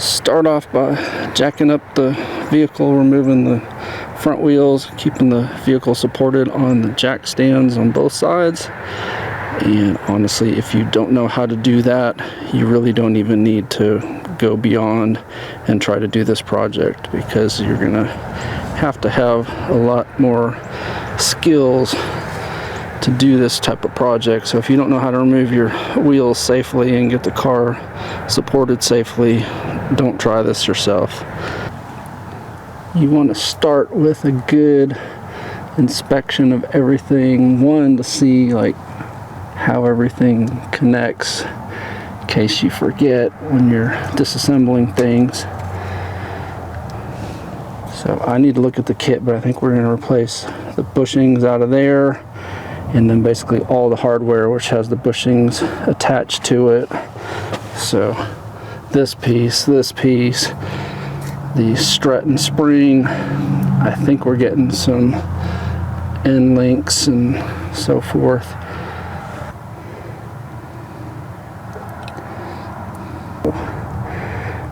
Start off by jacking up the vehicle, removing the front wheels, keeping the vehicle supported on the jack stands on both sides. And honestly, if you don't know how to do that, you really don't even need to go beyond and try to do this project, because you're gonna have a lot more skills to do this type of project. So if you don't know how to remove your wheels safely and get the car supported safely, don't try this yourself. You want to start with a good inspection of everything, one, to see like how everything connects in case you forget when you're disassembling things. So I need to look at the kit, but I think we're going to replace the bushings out of there, and then basically all the hardware which has the bushings attached to it. So this piece, the strut and spring, I think we're getting some end links and so forth.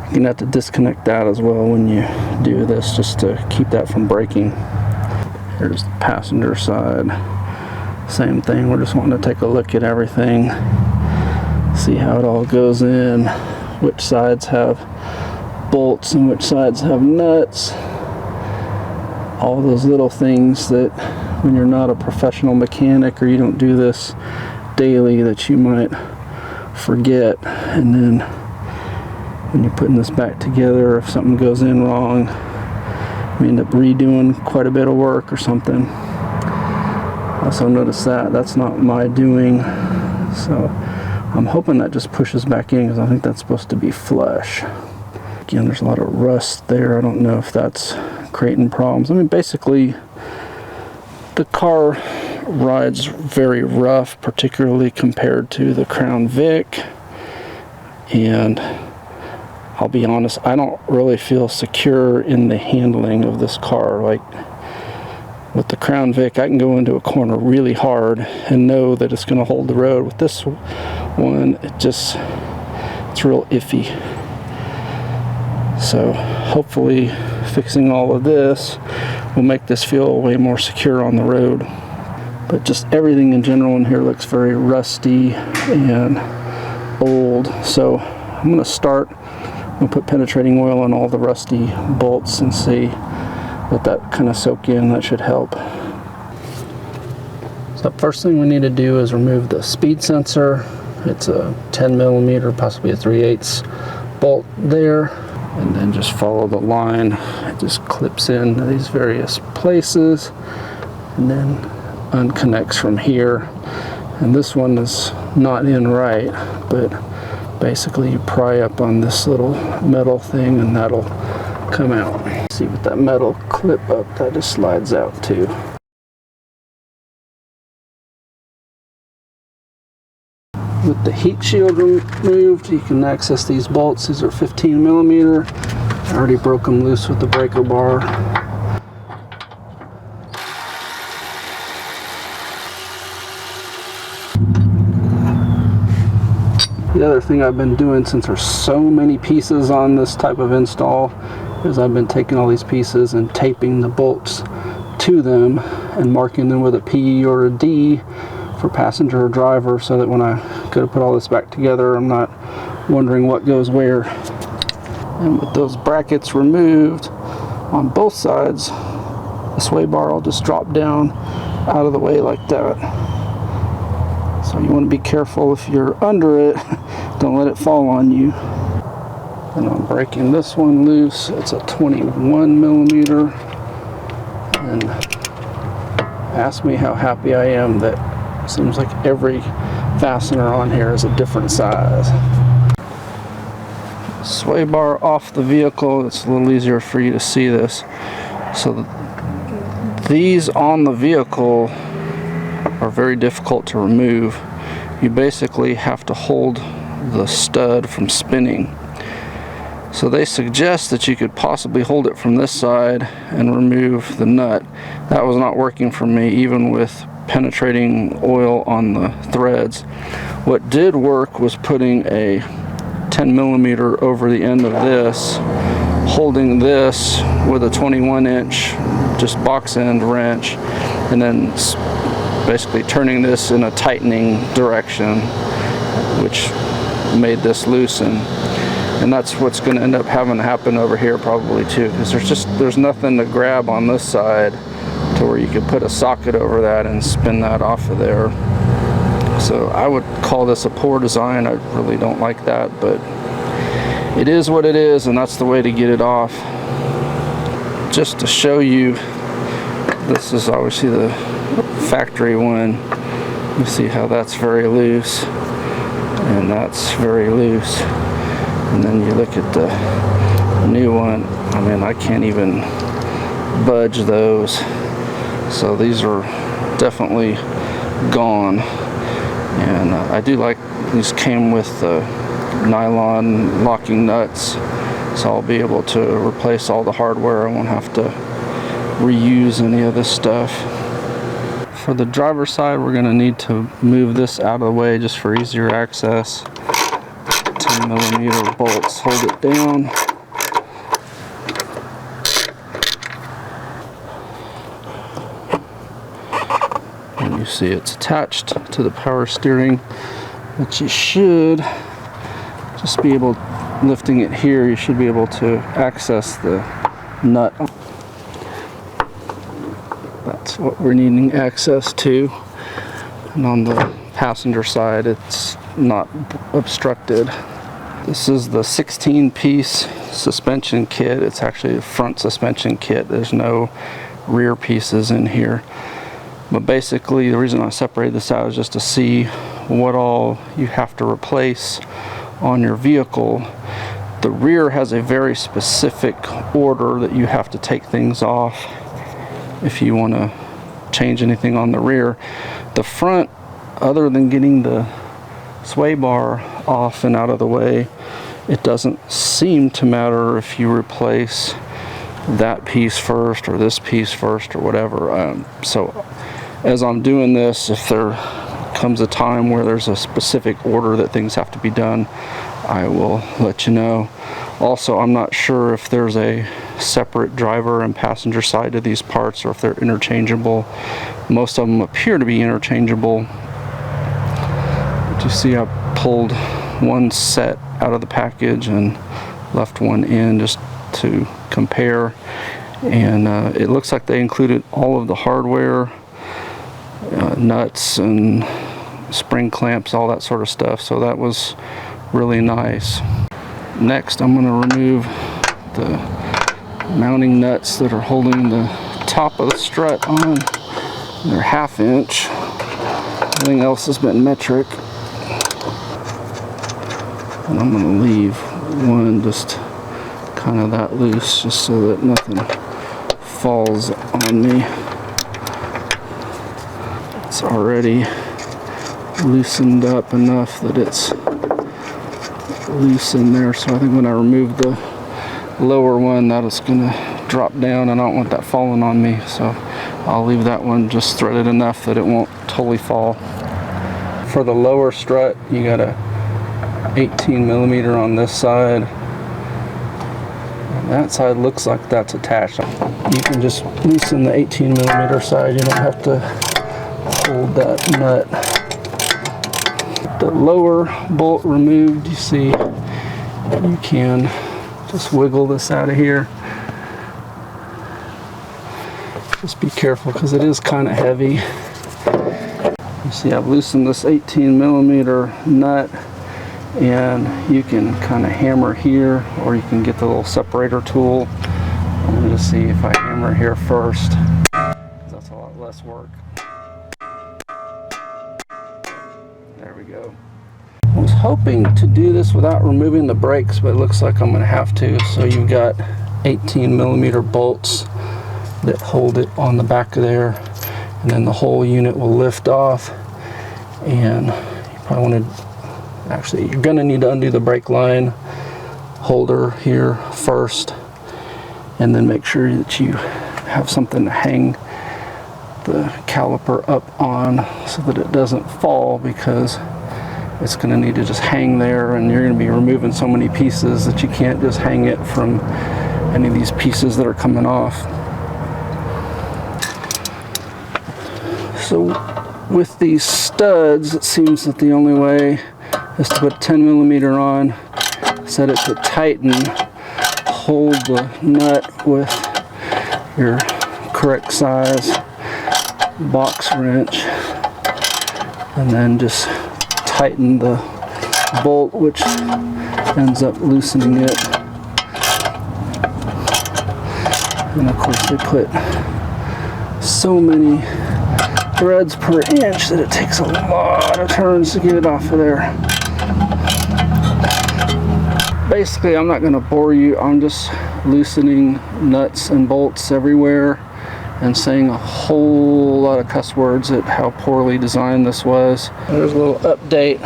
You're gonna have to disconnect that as well when you do this, just to keep that from breaking. Here's the passenger side. Same thing, we're just wanting to take a look at everything, see how it all goes in, which sides have bolts and which sides have nuts. All those little things that when you're not a professional mechanic or you don't do this daily, that you might forget. And then when you're putting this back together, if something goes in wrong, you end up redoing quite a bit of work or something. Also notice that that's not my doing, so I'm hoping that just pushes back in, because I think that's supposed to be flush. Again, there's a lot of rust there. I don't know if that's creating problems. I mean, basically the car rides very rough, particularly compared to the Crown Vic, and I'll be honest, I don't really feel secure in the handling of this car. Like with the Crown Vic, I can go into a corner really hard and know that it's going to hold the road. With this one, it's real iffy. So hopefully fixing all of this will make this feel way more secure on the road. But just everything in general in here looks very rusty and old. So I'm going to start. I'm going to put penetrating oil on all the rusty bolts and see, let that kind of soak in. That should help. So the first thing we need to do is remove the speed sensor. It's a 10 millimeter, possibly a 3/8 bolt there, and then just follow the line. It just clips in these various places and then unconnects from here. And this one is not in right, but basically you pry up on this little metal thing and that'll come out. See, with that metal clip up, that just slides out too. With the heat shield removed, you can access these bolts. These are 15 millimeter. I already broke them loose with the breaker bar. The other thing I've been doing, since there's so many pieces on this type of install, is I've been taking all these pieces and taping the bolts to them and marking them with a P or a D for passenger or driver, so that when I go to put all this back together, I'm not wondering what goes where. And with those brackets removed on both sides, the sway bar will just drop down out of the way like that. So you want to be careful if you're under it, don't let it fall on you. And I'm breaking this one loose. It's a 21 millimeter. And ask me how happy I am that it seems like every fastener on here is a different size. Sway bar off the vehicle, it's a little easier for you to see this. So these on the vehicle are very difficult to remove. You basically have to hold the stud from spinning. So they suggest that you could possibly hold it from this side and remove the nut. That was not working for me, even with penetrating oil on the threads. What did work was putting a 10 millimeter over the end of this, holding this with a 21 inch just box end wrench, and then basically turning this in a tightening direction, which made this loosen. And that's what's going to end up having to happen over here probably too, because there's nothing to grab on this side to where you could put a socket over that and spin that off of there. So I would call this a poor design. I really don't like that, but it is what it is, and that's the way to get it off. Just to show you, this is obviously the factory one. You see how that's very loose, and that's very loose. And then you look at the new one, I mean, I can't even budge those. So these are definitely gone. And I do like these came with nylon locking nuts, so I'll be able to replace all the hardware. I won't have to reuse any of this stuff. For the driver's side, we're going to need to move this out of the way just for easier access. 10 millimeter bolts hold it down. And you see it's attached to the power steering, but you should just be able, lifting it here, you should be able to access the nut. That's what we're needing access to. And on the passenger side, it's not obstructed. This is the 16-piece suspension kit. It's actually a front suspension kit. There's no rear pieces in here. But basically, the reason I separated this out is just to see what all you have to replace on your vehicle. The rear has a very specific order that you have to take things off if you want to change anything on the rear. The front, other than getting the sway bar off and out of the way, it doesn't seem to matter if you replace that piece first or this piece first or whatever. So as I'm doing this, if there comes a time where there's a specific order that things have to be done, I will let you know. Also, I'm not sure if there's a separate driver and passenger side to these parts or if they're interchangeable. Most of them appear to be interchangeable. But you see I pulled one set out of the package and left one in just to compare, and it looks like they included all of the hardware, nuts and spring clamps, all that sort of stuff, so that was really nice. Next, I'm going to remove the mounting nuts that are holding the top of the strut on. They're 1/2 inch. Everything else has been metric. And I'm going to leave one just kind of that loose, just so that nothing falls on me. It's already loosened up enough that it's loose in there, so I think when I remove the lower one, that is going to drop down, and I don't want that falling on me, so I'll leave that one just threaded enough that it won't totally fall. For the lower strut, you got a 18 millimeter on this side, and that side looks like that's attached. You can just loosen the 18 millimeter side, you don't have to hold that nut. The lower bolt removed, you see you can just wiggle this out of here. Just be careful because it is kind of heavy. You see I've loosened this 18 millimeter nut, and you can kind of hammer here, or you can get the little separator tool. I'm going to see if I hammer here first, because that's a lot less work. There we go. I was hoping to do this without removing the brakes, but it looks like I'm going to have to. So you've got 18 millimeter bolts that hold it on the back of there, and then the whole unit will lift off. And you probably want to, actually, you're going to need to undo the brake line holder here first, and then make sure that you have something to hang the caliper up on so that it doesn't fall, because it's going to need to just hang there, and you're going to be removing so many pieces that you can't just hang it from any of these pieces that are coming off. So with these studs, it seems that the only way is to put 10 millimeter on, set it to tighten, hold the nut with your correct size box wrench, and then just tighten the bolt, which ends up loosening it. And of course they put so many threads per inch that it takes a lot of turns to get it off of there. Basically, I'm not going to bore you. I'm just loosening nuts and bolts everywhere and saying a whole lot of cuss words at how poorly designed this was. There's a little update.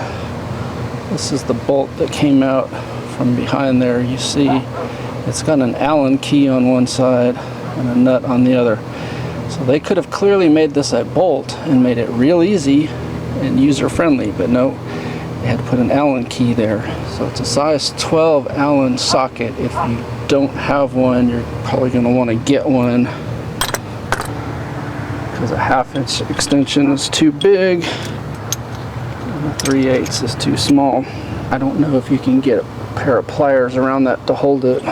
This is the bolt that came out from behind there. You see it's got an Allen key on one side and a nut on the other. So they could have clearly made this a bolt and made it real easy and user-friendly, but no, they had to put an Allen key there. So it's a size 12 Allen socket. If you don't have one, you're probably going to want to get one, because a 1/2 inch extension is too big and a 3/8 is too small. I don't know if you can get a pair of pliers around that to hold it.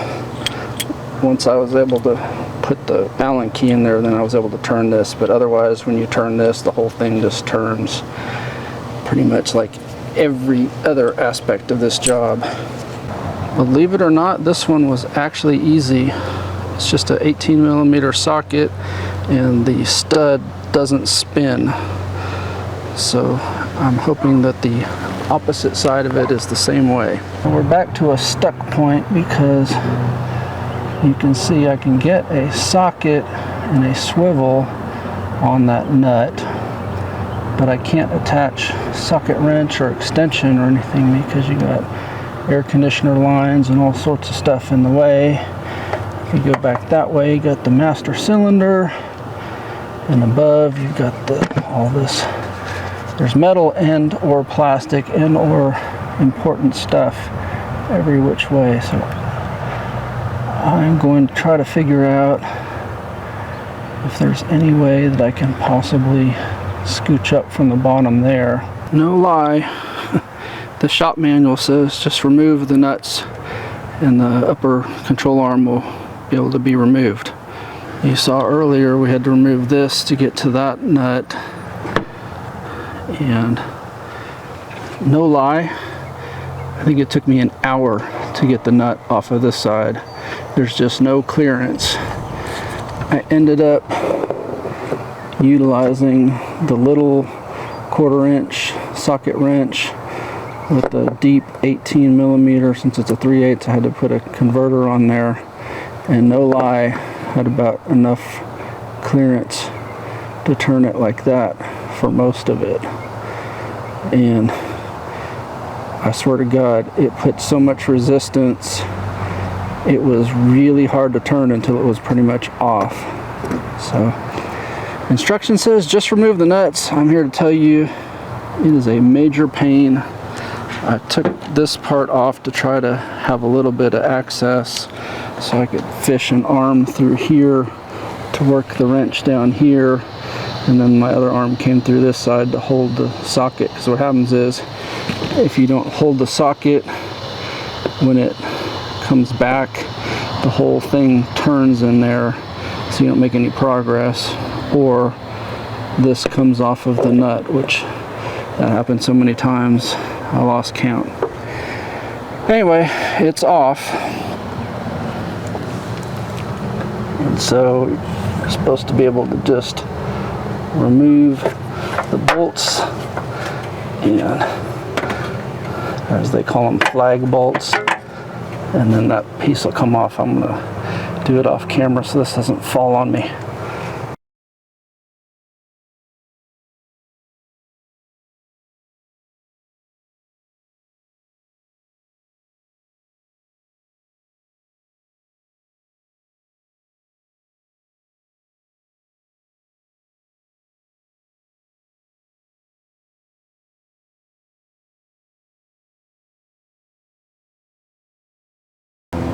Once I was able to put the Allen key in there, then I was able to turn this, but otherwise when you turn this, the whole thing just turns, pretty much like every other aspect of this job. Believe it or not, this one was actually easy. It's just an 18 millimeter socket and the stud doesn't spin. So I'm hoping that the opposite side of it is the same way. And we're back to a stuck point because you can see I can get a socket and a swivel on that nut, but I can't attach socket wrench or extension or anything because you got air conditioner lines and all sorts of stuff in the way. If you go back that way, you got the master cylinder, and above you've got all this. There's metal and or plastic and or important stuff every which way. So I'm going to try to figure out if there's any way that I can possibly scooch up from the bottom there. No lie, the shop manual says just remove the nuts and the upper control arm will be able to be removed. You saw earlier we had to remove this to get to that nut, and no lie, I think it took me an hour to get the nut off of this side. There's just no clearance. I ended up utilizing the little 1/4 inch socket wrench with the deep 18 millimeter. Since it's a 3/8, I had to put a converter on there, and no lie, had about enough clearance to turn it like that for most of it. And I swear to God, it put so much resistance, it was really hard to turn until it was pretty much off. So instruction says just remove the nuts. I'm here to tell you it is a major pain. I took this part off to try to have a little bit of access so I could fish an arm through here to work the wrench down here, and then my other arm came through this side to hold the socket, because what happens is if you don't hold the socket when it comes back, the whole thing turns in there, so you don't make any progress, or this comes off of the nut, which that happened so many times I lost count. Anyway, it's off. And so you're supposed to be able to just remove the bolts, and as they call them, flag bolts, and then that piece will come off. I'm going to do it off camera so this doesn't fall on me.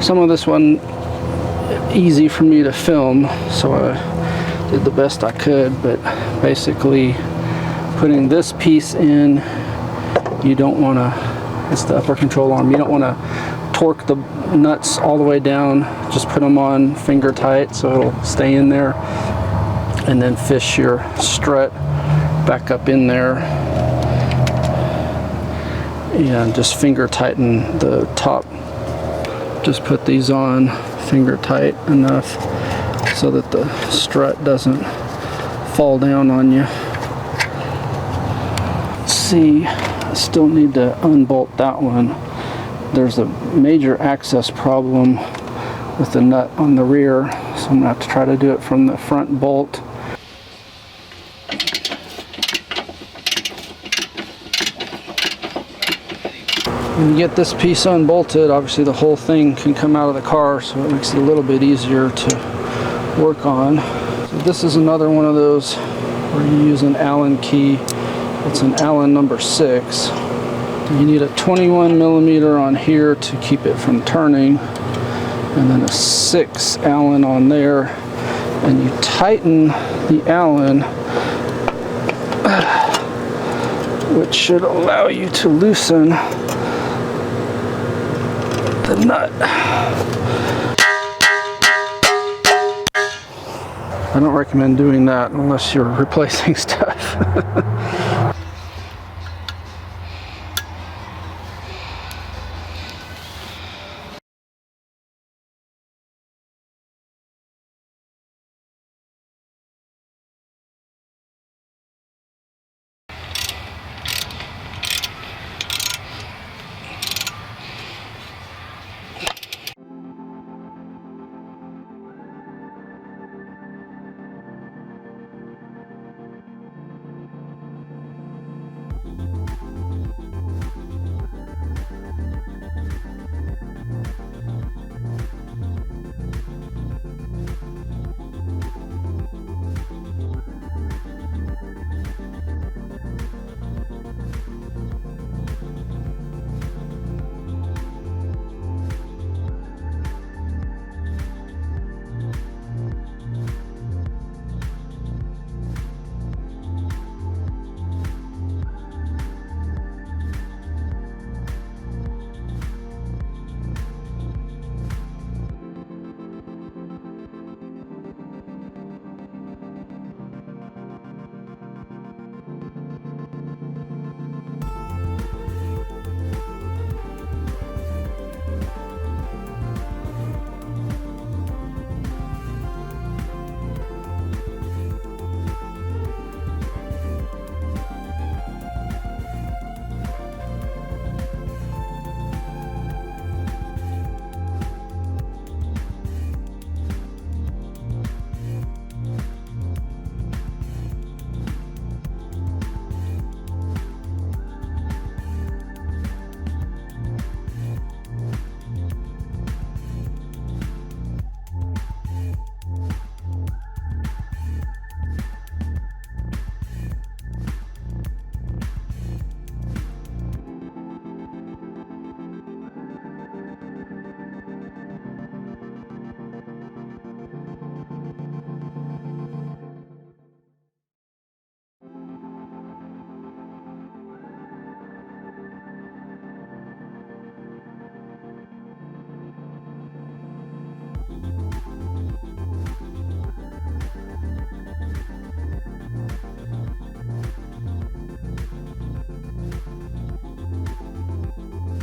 some of this wasn't easy for me to film, so I did the best I could. But basically, putting this piece in, you don't want to, it's the upper control arm, you don't want to torque the nuts all the way down. Just put them on finger tight so it'll stay in there, and then fish your strut back up in there, and just finger tighten the top. Just put these on finger tight enough so that the strut doesn't fall down on you. Let's see, I still need to unbolt that one. There's a major access problem with the nut on the rear, so I'm gonna have to try to do it from the front bolt. When you get this piece unbolted, obviously the whole thing can come out of the car, so it makes it a little bit easier to work on. So this is another one of those where you use an Allen key. It's an Allen number 6. You need a 21 millimeter on here to keep it from turning, and then a 6 Allen on there, and you tighten the Allen, which should allow you to loosen the nut. I don't recommend doing that unless you're replacing stuff.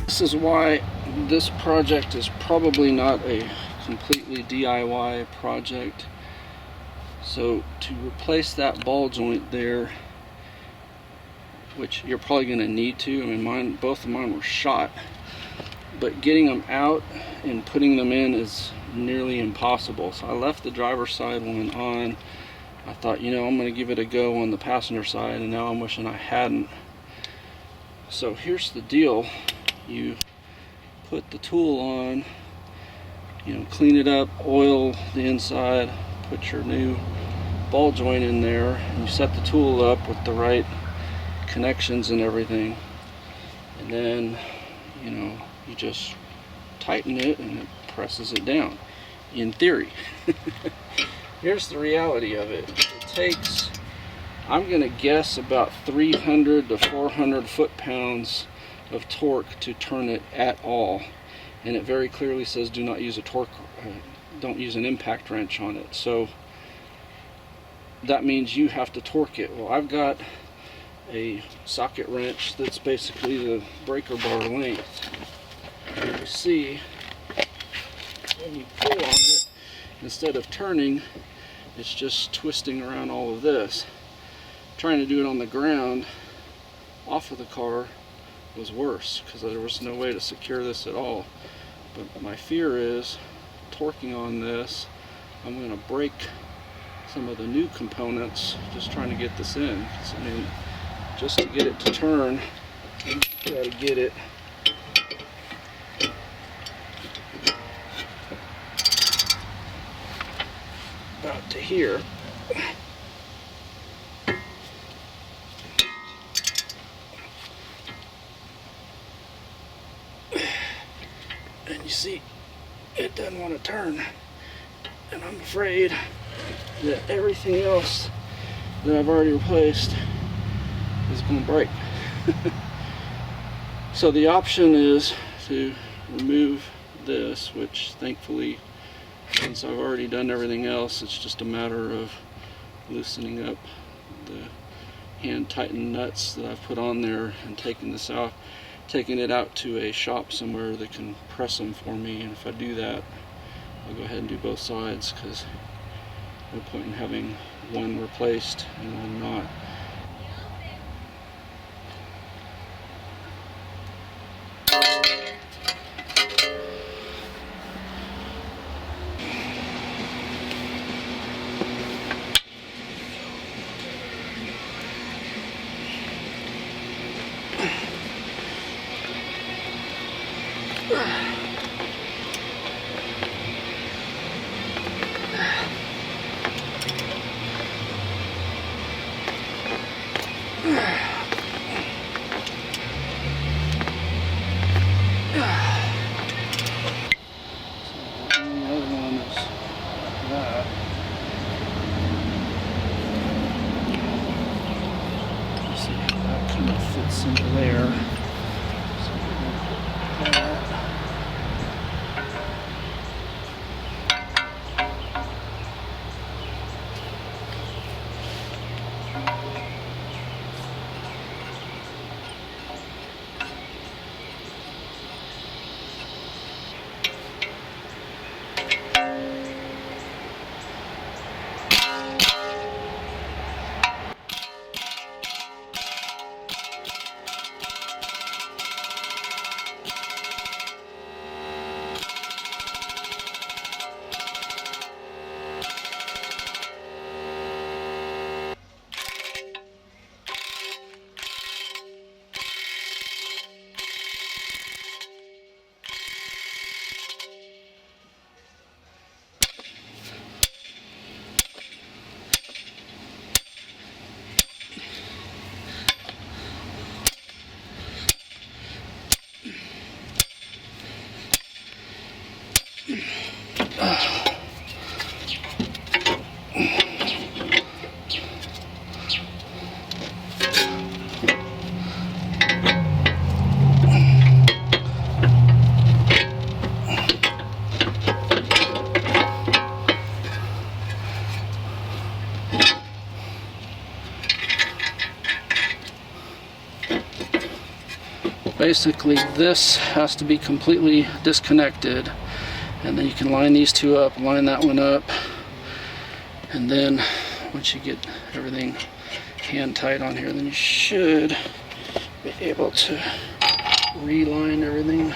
This is why this project is probably not a completely DIY project. So to replace that ball joint there, which you're probably going to need to, I mean both of mine were shot, but getting them out and putting them in is nearly impossible. So I left the driver's side one on. I thought, you know, I'm going to give it a go on the passenger side, and now I'm wishing I hadn't. So here's the deal. You put the tool on, you know, clean it up, oil the inside, put your new ball joint in there, and you set the tool up with the right connections and everything, and then, you know, you just tighten it and it presses it down, in theory. Here's the reality of it. It takes, I'm going to guess, about 300 to 400 foot-pounds of torque to turn it at all. And it very clearly says do not use a torque, don't use an impact wrench on it. So that means you have to torque it. Well, I've got a socket wrench that's basically the breaker bar length. And you see, when you pull on it, instead of turning, it's just twisting around all of this. Trying to do it on the ground off of the car was worse because there was no way to secure this at all. But my fear is torquing on this, I'm going to break some of the new components just trying to get this in. I mean, just to get it to turn, you got to get it about to here. And you see, it doesn't want to turn. And I'm afraid that everything else that I've already replaced is going to break. So the option is to remove this, which thankfully, since I've already done everything else, it's just a matter of loosening up the hand tightened nuts that I've put on there and taking this out, taking it out to a shop somewhere that can press them for me. And if I do that, I'll go ahead and do both sides, because no point in having one replaced and one not. Into there. So we're going to put that. Basically, this has to be completely disconnected, and then you can line these two up, line that one up, and then once you get everything hand tight on here, then you should be able to reline everything.